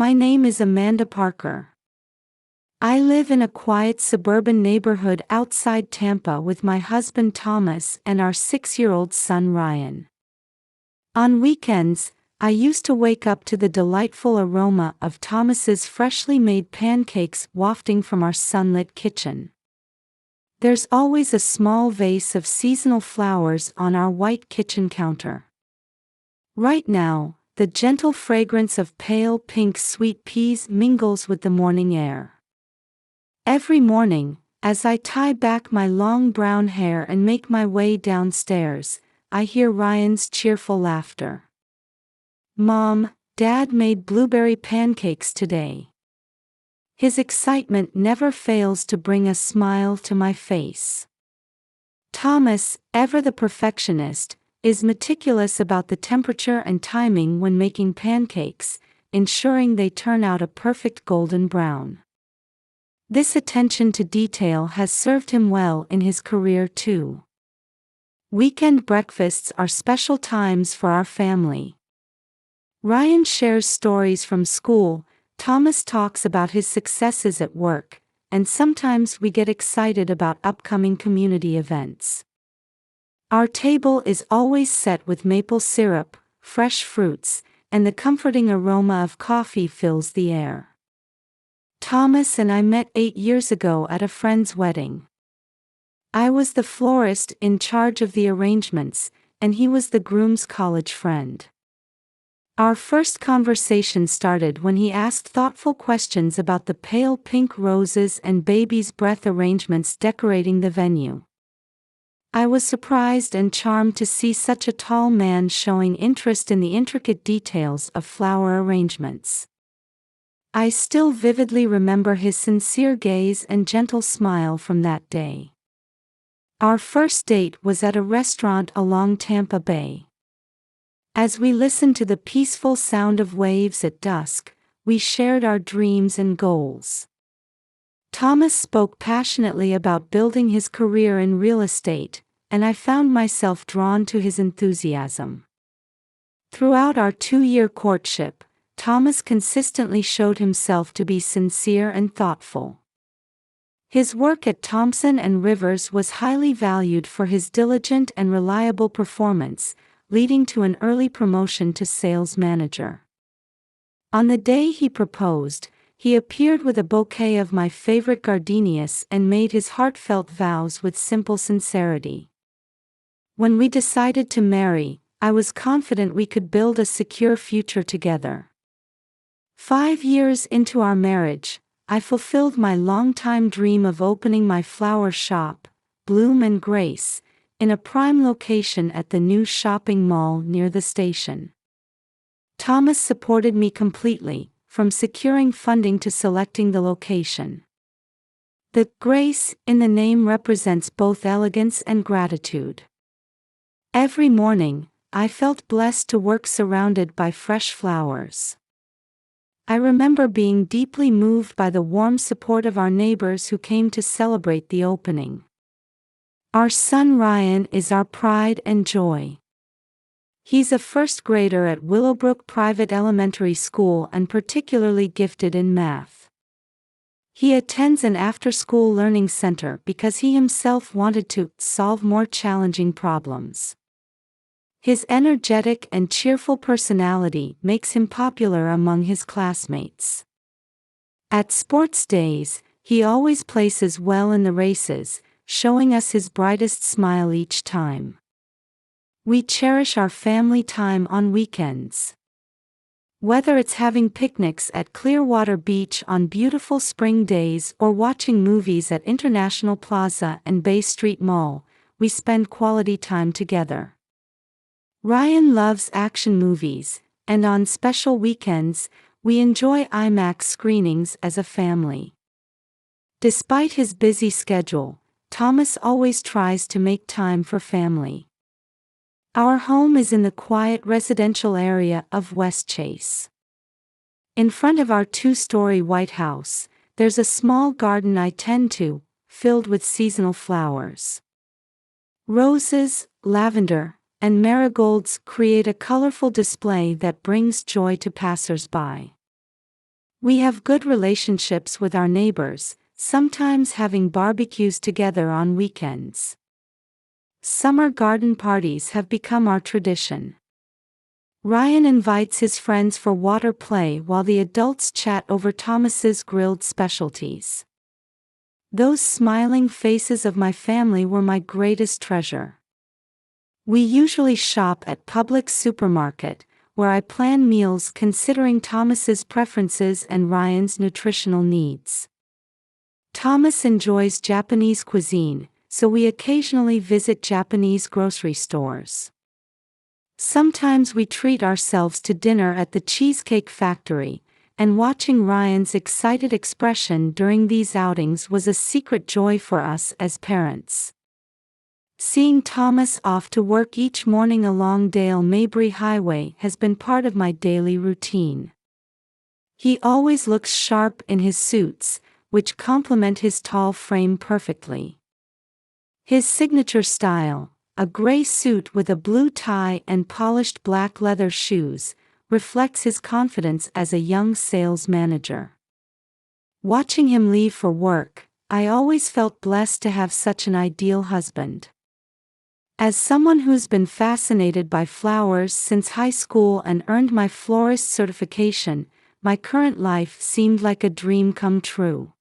My name is Amanda Parker. I live in a quiet suburban neighborhood outside Tampa with my husband Thomas and our 6-year-old son Ryan. On weekends, I used to wake up to the delightful aroma of Thomas's freshly made pancakes wafting from our sunlit kitchen. There's always a small vase of seasonal flowers on our white kitchen counter. Right now, the gentle fragrance of pale pink sweet peas mingles with the morning air. Every morning, as I tie back my long brown hair and make my way downstairs, I hear Ryan's cheerful laughter. "Mom, Dad made blueberry pancakes today." His excitement never fails to bring a smile to my face. Thomas, ever the perfectionist, is meticulous about the temperature and timing when making pancakes, ensuring they turn out a perfect golden brown. This attention to detail has served him well in his career too. Weekend breakfasts are special times for our family. Ryan shares stories from school, Thomas talks about his successes at work, and sometimes we get excited about upcoming community events. Our table is always set with maple syrup, fresh fruits, and the comforting aroma of coffee fills the air. Thomas and I met 8 years ago at a friend's wedding. I was the florist in charge of the arrangements, and he was the groom's college friend. Our first conversation started when he asked thoughtful questions about the pale pink roses and baby's breath arrangements decorating the venue. I was surprised and charmed to see such a tall man showing interest in the intricate details of flower arrangements. I still vividly remember his sincere gaze and gentle smile from that day. Our first date was at a restaurant along Tampa Bay. As we listened to the peaceful sound of waves at dusk, we shared our dreams and goals. Thomas spoke passionately about building his career in real estate, and I found myself drawn to his enthusiasm. Throughout our 2-year courtship, Thomas consistently showed himself to be sincere and thoughtful. His work at Thompson & Rivers was highly valued for his diligent and reliable performance, leading to an early promotion to sales manager. On the day he proposed, he appeared with a bouquet of my favorite gardenias and made his heartfelt vows with simple sincerity. When we decided to marry, I was confident we could build a secure future together. 5 years into our marriage, I fulfilled my longtime dream of opening my flower shop, Bloom and Grace, in a prime location at the new shopping mall near the station. Thomas supported me completely, from securing funding to selecting the location. The Grace in the name represents both elegance and gratitude. Every morning, I felt blessed to work surrounded by fresh flowers. I remember being deeply moved by the warm support of our neighbors who came to celebrate the opening. Our son Ryan is our pride and joy. He's a first grader at Willowbrook Private Elementary School and particularly gifted in math. He attends an after-school learning center because he himself wanted to solve more challenging problems. His energetic and cheerful personality makes him popular among his classmates. At sports days, he always places well in the races, showing us his brightest smile each time. We cherish our family time on weekends. Whether it's having picnics at Clearwater Beach on beautiful spring days or watching movies at International Plaza and Bay Street Mall, we spend quality time together. Ryan loves action movies, and on special weekends, we enjoy IMAX screenings as a family. Despite his busy schedule, Thomas always tries to make time for family. Our home is in the quiet residential area of West Chase. In front of our 2-story White House, there's a small garden I tend to, filled with seasonal flowers. Roses, lavender, and marigolds create a colorful display that brings joy to passers-by. We have good relationships with our neighbors, sometimes having barbecues together on weekends. Summer garden parties have become our tradition. Ryan invites his friends for water play while the adults chat over Thomas's grilled specialties. Those smiling faces of my family were my greatest treasure. We usually shop at Publix supermarket, where I plan meals considering Thomas's preferences and Ryan's nutritional needs. Thomas enjoys Japanese cuisine, so we occasionally visit Japanese grocery stores. Sometimes we treat ourselves to dinner at the Cheesecake Factory, and watching Ryan's excited expression during these outings was a secret joy for us as parents. Seeing Thomas off to work each morning along Dale Mabry Highway has been part of my daily routine. He always looks sharp in his suits, which complement his tall frame perfectly. His signature style, a gray suit with a blue tie and polished black leather shoes, reflects his confidence as a young sales manager. Watching him leave for work, I always felt blessed to have such an ideal husband. As someone who's been fascinated by flowers since high school and earned my florist certification, my current life seemed like a dream come true.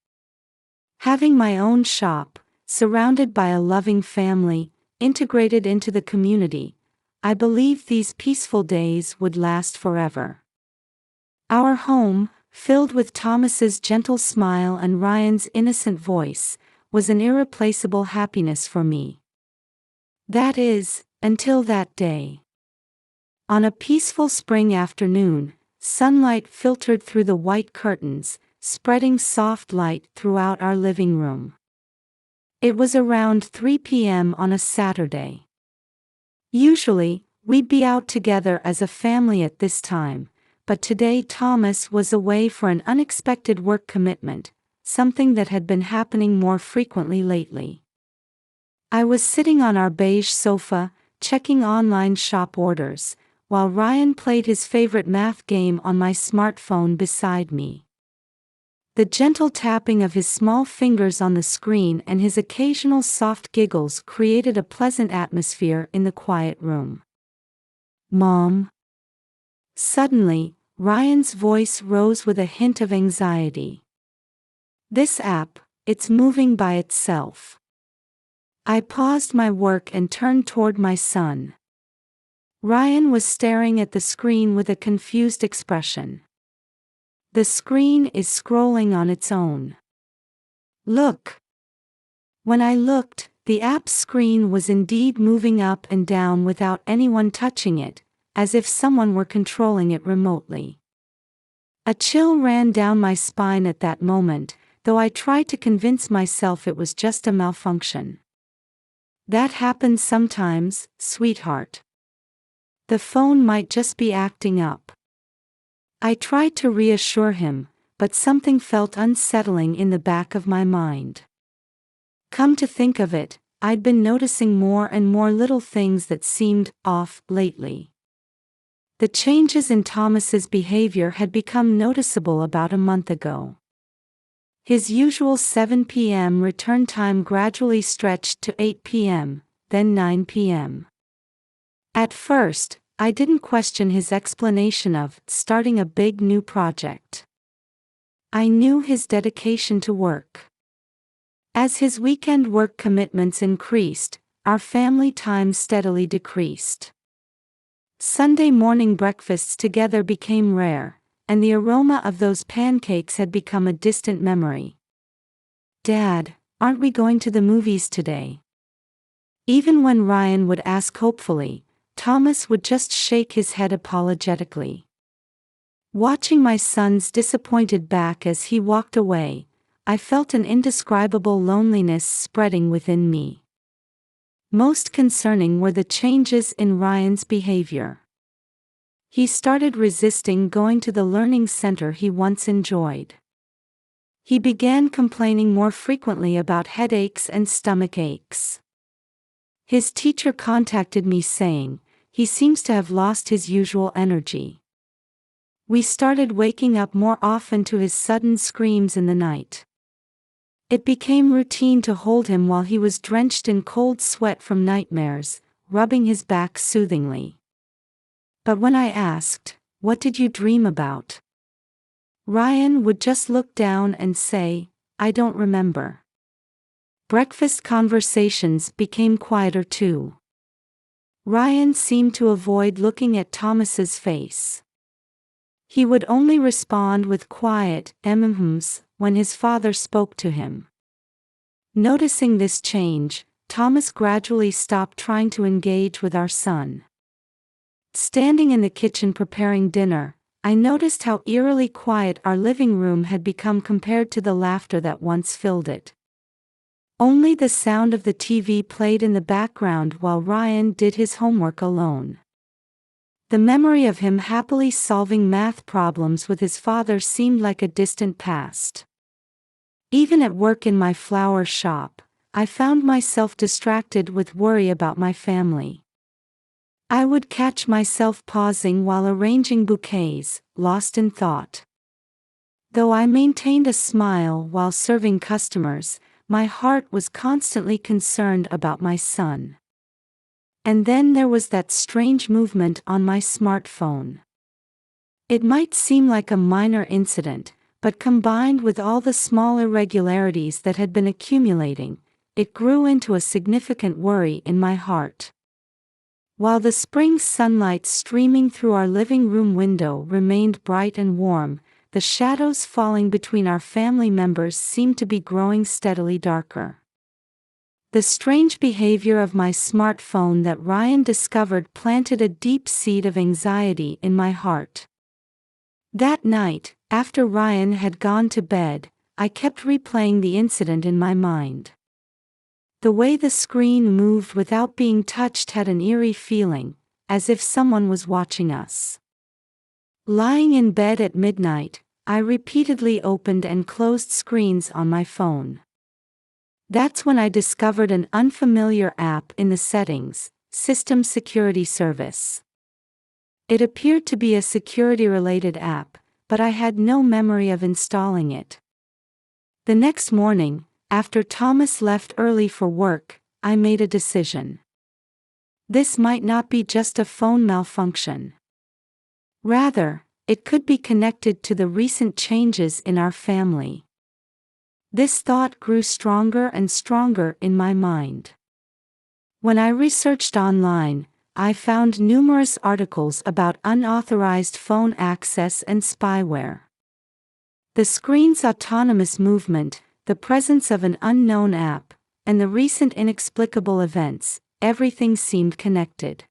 Having my own shop, surrounded by a loving family, integrated into the community, I believed these peaceful days would last forever. Our home, filled with Thomas's gentle smile and Ryan's innocent voice, was an irreplaceable happiness for me. That is, until that day. On a peaceful spring afternoon, sunlight filtered through the white curtains, spreading soft light throughout our living room. It was around 3 p.m. on a Saturday. Usually, we'd be out together as a family at this time, but today Thomas was away for an unexpected work commitment, something that had been happening more frequently lately. I was sitting on our beige sofa, checking online shop orders, while Ryan played his favorite math game on my smartphone beside me. The gentle tapping of his small fingers on the screen and his occasional soft giggles created a pleasant atmosphere in the quiet room. "Mom?" Suddenly, Ryan's voice rose with a hint of anxiety. "This app, it's moving by itself." I paused my work and turned toward my son. Ryan was staring at the screen with a confused expression. "The screen is scrolling on its own." "Look." When I looked, the app's screen was indeed moving up and down without anyone touching it, as if someone were controlling it remotely. A chill ran down my spine at that moment, though I tried to convince myself it was just a malfunction. "That happens sometimes, sweetheart. The phone might just be acting up." I tried to reassure him, but something felt unsettling in the back of my mind. Come to think of it, I'd been noticing more and more little things that seemed off lately. The changes in Thomas's behavior had become noticeable about a month ago. His usual 7 p.m. return time gradually stretched to 8 p.m., then 9 p.m. At first, I didn't question his explanation of starting a big new project. I knew his dedication to work. As his weekend work commitments increased, our family time steadily decreased. Sunday morning breakfasts together became rare, and the aroma of those pancakes had become a distant memory. "Dad, aren't we going to the movies today?" Even when Ryan would ask hopefully, Thomas would just shake his head apologetically. Watching my son's disappointed back as he walked away, I felt an indescribable loneliness spreading within me. Most concerning were the changes in Ryan's behavior. He started resisting going to the learning center he once enjoyed. He began complaining more frequently about headaches and stomach aches. His teacher contacted me saying, "He seems to have lost his usual energy." We started waking up more often to his sudden screams in the night. It became routine to hold him while he was drenched in cold sweat from nightmares, rubbing his back soothingly. But when I asked, "What did you dream about?" Ryan would just look down and say, "I don't remember." Breakfast conversations became quieter too. Ryan seemed to avoid looking at Thomas's face. He would only respond with quiet "hms" when his father spoke to him. Noticing this change, Thomas gradually stopped trying to engage with our son. Standing in the kitchen preparing dinner, I noticed how eerily quiet our living room had become compared to the laughter that once filled it. Only the sound of the TV played in the background while Ryan did his homework alone. The memory of him happily solving math problems with his father seemed like a distant past. Even at work in my flower shop, I found myself distracted with worry about my family. I would catch myself pausing while arranging bouquets, lost in thought. Though I maintained a smile while serving customers, my heart was constantly concerned about my son. And then there was that strange movement on my smartphone. It might seem like a minor incident, but combined with all the small irregularities that had been accumulating, it grew into a significant worry in my heart. While the spring sunlight streaming through our living room window remained bright and warm, the shadows falling between our family members seemed to be growing steadily darker. The strange behavior of my smartphone that Ryan discovered planted a deep seed of anxiety in my heart. That night, after Ryan had gone to bed, I kept replaying the incident in my mind. The way the screen moved without being touched had an eerie feeling, as if someone was watching us. Lying in bed at midnight, I repeatedly opened and closed screens on my phone. That's when I discovered an unfamiliar app in the settings, System Security Service. It appeared to be a security-related app, but I had no memory of installing it. The next morning, after Thomas left early for work, I made a decision. This might not be just a phone malfunction. Rather, it could be connected to the recent changes in our family. This thought grew stronger and stronger in my mind. When I researched online, I found numerous articles about unauthorized phone access and spyware. The screen's autonomous movement, the presence of an unknown app, and the recent inexplicable events, everything seemed connected.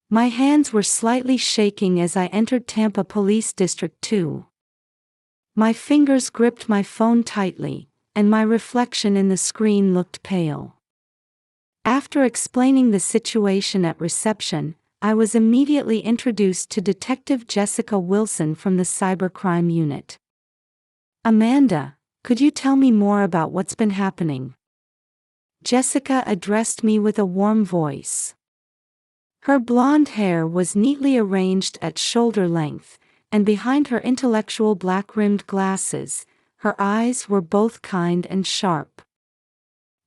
My hands were slightly shaking as I entered Tampa Police District 2. My fingers gripped my phone tightly, and my reflection in the screen looked pale. After explaining the situation at reception, I was immediately introduced to Detective Jessica Wilson from the Cybercrime Unit. "Amanda, could you tell me more about what's been happening?" Jessica addressed me with a warm voice. Her blonde hair was neatly arranged at shoulder length, and behind her intellectual black-rimmed glasses, her eyes were both kind and sharp.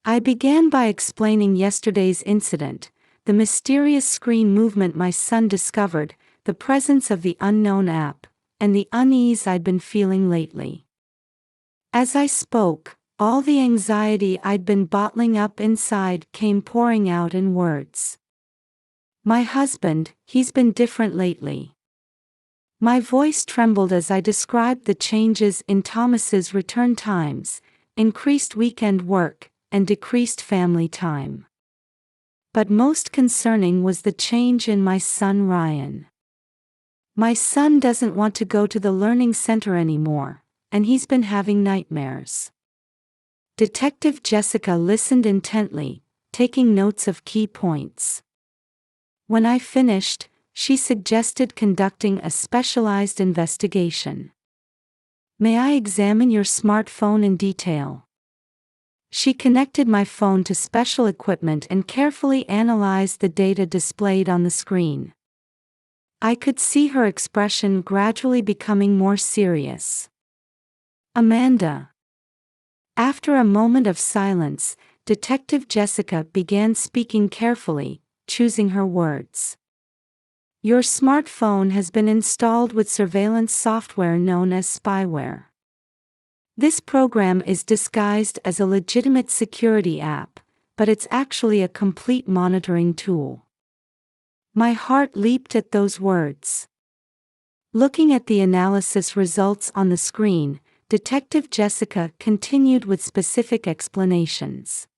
I began by explaining yesterday's incident, the mysterious screen movement my son discovered, the presence of the unknown app, and the unease I'd been feeling lately. As I spoke, all the anxiety I'd been bottling up inside came pouring out in words. "My husband, he's been different lately." My voice trembled as I described the changes in Thomas's return times, increased weekend work, and decreased family time. But most concerning was the change in my son Ryan. "My son doesn't want to go to the learning center anymore, and he's been having nightmares." Detective Jessica listened intently, taking notes of key points. When I finished, she suggested conducting a specialized investigation. "May I examine your smartphone in detail?" She connected my phone to special equipment and carefully analyzed the data displayed on the screen. I could see her expression gradually becoming more serious. Amanda. After a moment of silence, Detective Jessica began speaking carefully, choosing her words. Your smartphone has been installed with surveillance software known as spyware. This program is disguised as a legitimate security app, but it's actually a complete monitoring tool. My heart leaped at those words. Looking at the analysis results on the screen, Detective Jessica continued with specific explanations.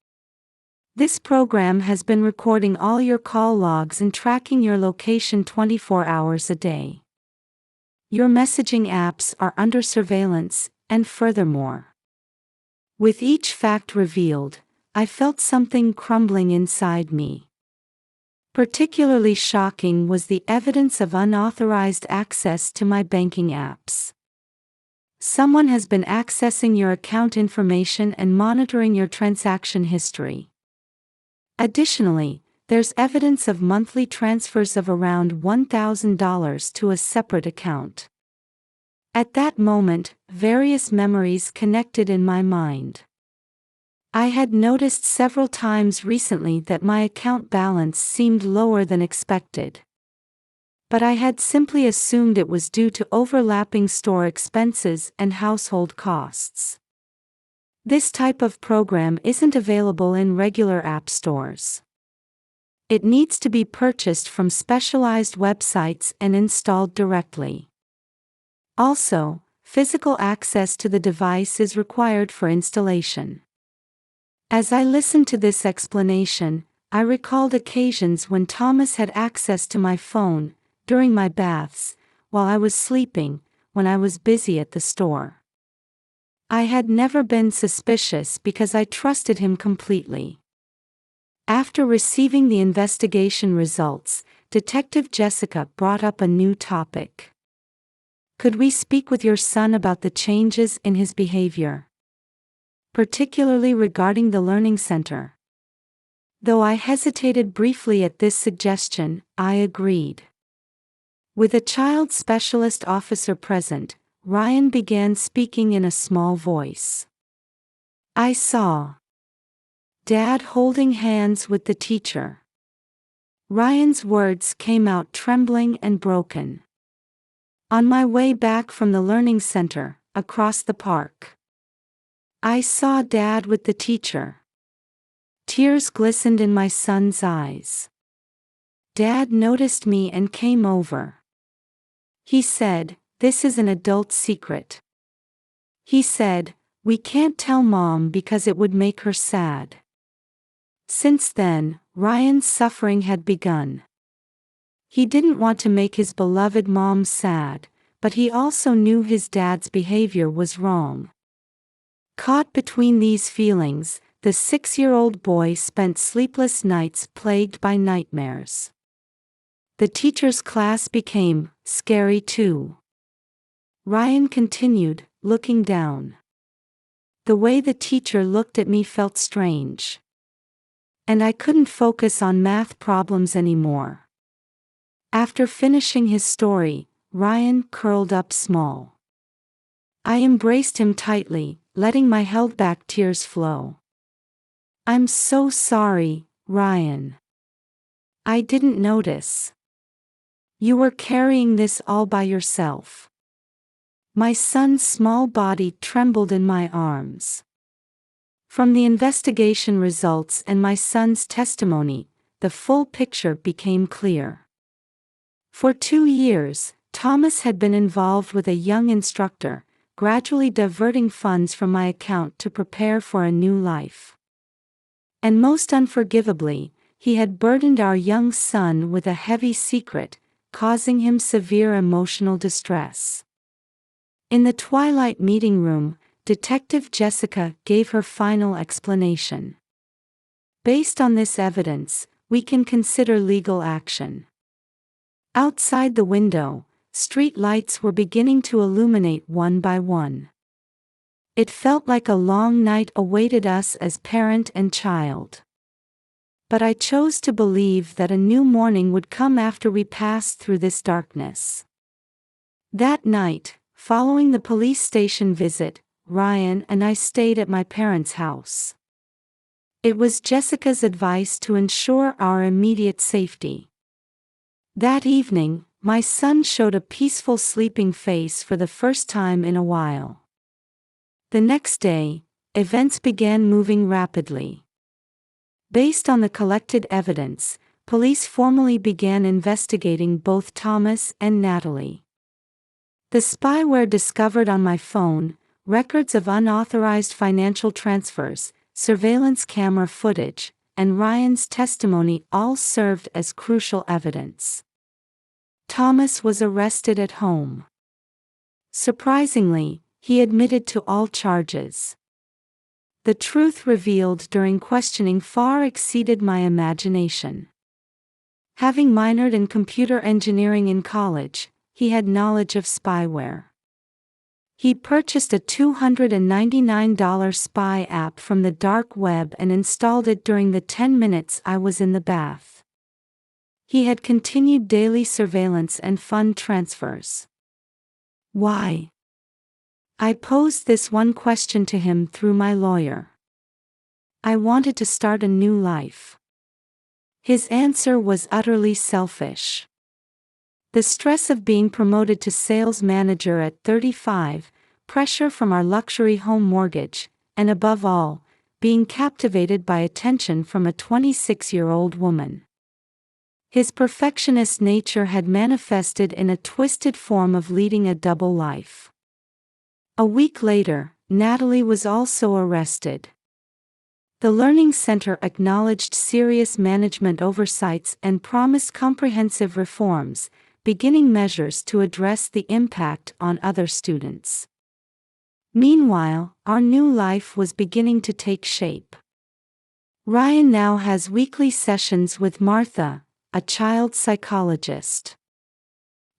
This program has been recording all your call logs and tracking your location 24 hours a day. Your messaging apps are under surveillance, and furthermore. With each fact revealed, I felt something crumbling inside me. Particularly shocking was the evidence of unauthorized access to my banking apps. Someone has been accessing your account information and monitoring your transaction history. Additionally, there's evidence of monthly transfers of around $1,000 to a separate account. At that moment, various memories connected in my mind. I had noticed several times recently that my account balance seemed lower than expected. But I had simply assumed it was due to overlapping store expenses and household costs. This type of program isn't available in regular app stores. It needs to be purchased from specialized websites and installed directly. Also, physical access to the device is required for installation. As I listened to this explanation, I recalled occasions when Thomas had access to my phone, during my baths, while I was sleeping, when I was busy at the store. I had never been suspicious because I trusted him completely. After receiving the investigation results, Detective Jessica brought up a new topic. Could we speak with your son about the changes in his behavior? Particularly regarding the learning center. Though I hesitated briefly at this suggestion, I agreed. With a child specialist officer present, Ryan began speaking in a small voice. I saw Dad holding hands with the teacher. Ryan's words came out trembling and broken. On my way back from the learning center, across the park. I saw Dad with the teacher. Tears glistened in my son's eyes. Dad noticed me and came over. He said, "This is an adult secret." He said, "We can't tell Mom because it would make her sad." Since then, Ryan's suffering had begun. He didn't want to make his beloved mom sad, but he also knew his dad's behavior was wrong. Caught between these feelings, the 6-year-old boy spent sleepless nights plagued by nightmares. The teacher's class became scary too. Ryan continued, looking down. The way the teacher looked at me felt strange. And I couldn't focus on math problems anymore. After finishing his story, Ryan curled up small. I embraced him tightly, letting my held-back tears flow. I'm so sorry, Ryan. I didn't notice. You were carrying this all by yourself. My son's small body trembled in my arms. From the investigation results and my son's testimony, the full picture became clear. For 2 years, Thomas had been involved with a young instructor, gradually diverting funds from my account to prepare for a new life. And most unforgivably, he had burdened our young son with a heavy secret, causing him severe emotional distress. In the twilight meeting room, Detective Jessica gave her final explanation. Based on this evidence, we can consider legal action. Outside the window, street lights were beginning to illuminate one by one. It felt like a long night awaited us as parent and child. But I chose to believe that a new morning would come after we passed through this darkness. That night, following the police station visit, Ryan and I stayed at my parents' house. It was Jessica's advice to ensure our immediate safety. That evening, my son showed a peaceful sleeping face for the first time in a while. The next day, events began moving rapidly. Based on the collected evidence, police formally began investigating both Thomas and Natalie. The spyware discovered on my phone, records of unauthorized financial transfers, surveillance camera footage, and Ryan's testimony all served as crucial evidence. Thomas was arrested at home. Surprisingly, he admitted to all charges. The truth revealed during questioning far exceeded my imagination. Having minored in computer engineering in college, he had knowledge of spyware. He purchased a $299 spy app from the dark web and installed it during the 10 minutes I was in the bath. He had continued daily surveillance and fund transfers. Why? I posed this one question to him through my lawyer. I wanted to start a new life. His answer was utterly selfish. The stress of being promoted to sales manager at 35, pressure from our luxury home mortgage, and above all, being captivated by attention from a 26-year-old woman. His perfectionist nature had manifested in a twisted form of leading a double life. A week later, Natalie was also arrested. The Learning Center acknowledged serious management oversights and promised comprehensive reforms, beginning measures to address the impact on other students. Meanwhile, our new life was beginning to take shape. Ryan now has weekly sessions with Martha, a child psychologist.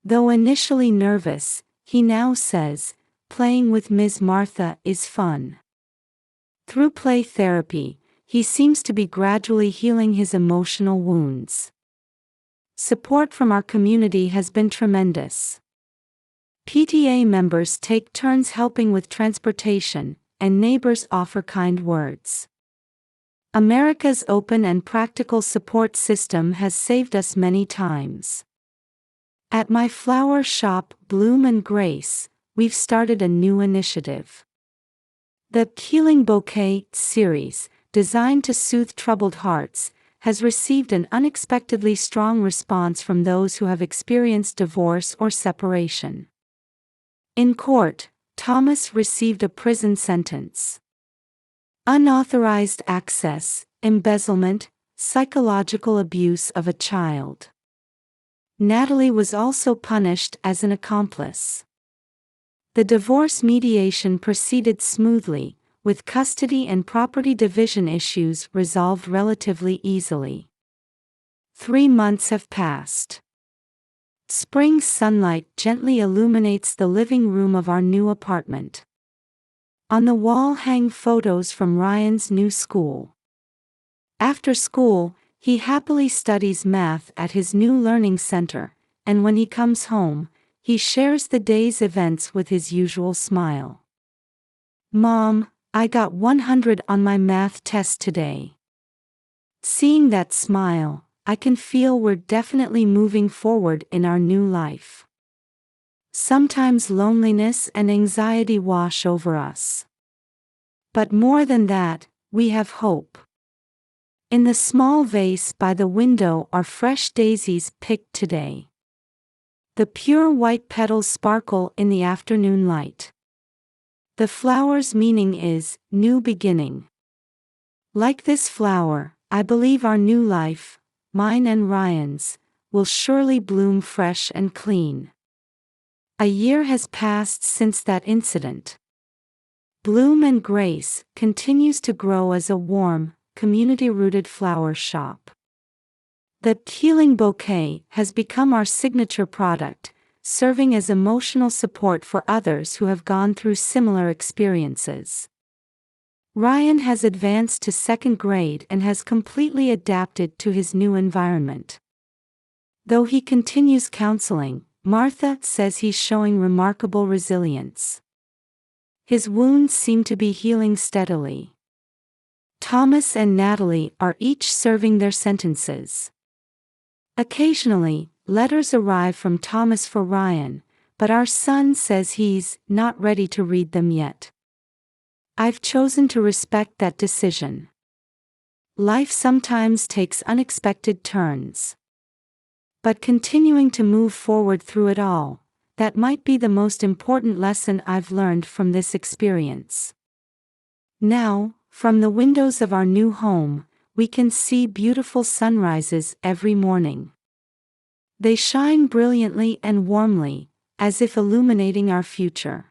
Though initially nervous, he now says, "Playing with Ms. Martha is fun." Through play therapy, he seems to be gradually healing his emotional wounds. Support from our community has been tremendous. PTA members take turns helping with transportation, and neighbors offer kind words. America's open and practical support system has saved us many times. At my flower shop, Bloom and Grace, we've started a new initiative. The Healing Bouquet series, designed to soothe troubled hearts, has received an unexpectedly strong response from those who have experienced divorce or separation. In court, Thomas received a prison sentence. Unauthorized access, embezzlement, psychological abuse of a child. Natalie was also punished as an accomplice. The divorce mediation proceeded smoothly, with custody and property division issues resolved relatively easily. 3 months have passed. Spring sunlight gently illuminates the living room of our new apartment. On the wall hang photos from Ryan's new school. After school, he happily studies math at his new learning center, and when he comes home, he shares the day's events with his usual smile. "Mom, I got 100 on my math test today." Seeing that smile, I can feel we're definitely moving forward in our new life. Sometimes loneliness and anxiety wash over us. But more than that, we have hope. In the small vase by the window are fresh daisies picked today. The pure white petals sparkle in the afternoon light. The flower's meaning is new beginning. Like this flower, I believe our new life, mine and Ryan's, will surely bloom fresh and clean. A year has passed since that incident. Bloom and Grace continues to grow as a warm, community-rooted flower shop. The Healing Bouquet has become our signature product, serving as emotional support for others who have gone through similar experiences. Ryan has advanced to second grade and has completely adapted to his new environment. Though he continues counseling, Martha says he's showing remarkable resilience. His wounds seem to be healing steadily. Thomas and Natalie are each serving their sentences. Occasionally, letters arrive from Thomas for Ryan, but our son says he's not ready to read them yet. I've chosen to respect that decision. Life sometimes takes unexpected turns. But continuing to move forward through it all, that might be the most important lesson I've learned from this experience. Now, from the windows of our new home, we can see beautiful sunrises every morning. They shine brilliantly and warmly, as if illuminating our future.